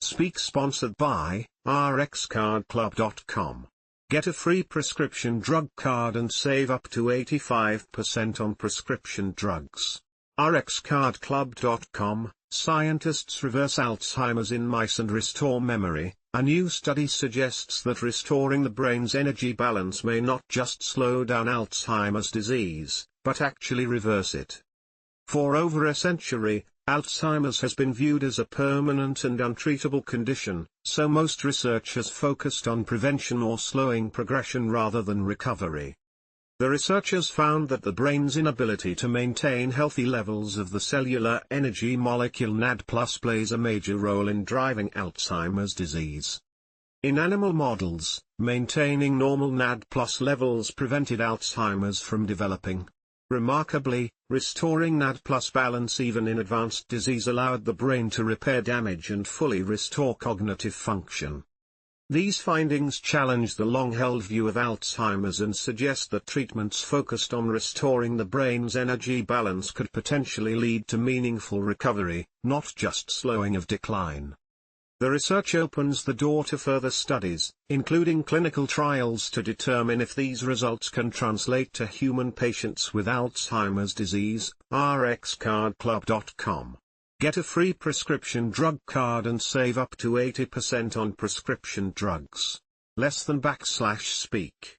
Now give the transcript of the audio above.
Speak sponsored by rxcardclub.com. Get a free prescription drug card and save up to 85% on prescription drugs. rxcardclub.com. Scientists reverse Alzheimer's in mice and restore memory. A new study suggests that restoring the brain's energy balance may not just slow down Alzheimer's disease, but actually reverse it. For over a century, Alzheimer's has been viewed as a permanent and untreatable condition, so most research has focused on prevention or slowing progression rather than recovery. The researchers found that the brain's inability to maintain healthy levels of the cellular energy molecule NAD+ plays a major role in driving Alzheimer's disease. In animal models, maintaining normal NAD+ levels prevented Alzheimer's from developing. Remarkably, restoring NAD+ balance even in advanced disease allowed the brain to repair damage and fully restore cognitive function. These findings challenge the long-held view of Alzheimer's and suggest that treatments focused on restoring the brain's energy balance could potentially lead to meaningful recovery, not just slowing of decline. The research opens the door to further studies, including clinical trials to determine if these results can translate to human patients with Alzheimer's disease. rxcardclub.com. Get a free prescription drug card and save up to 80% on prescription drugs. /speak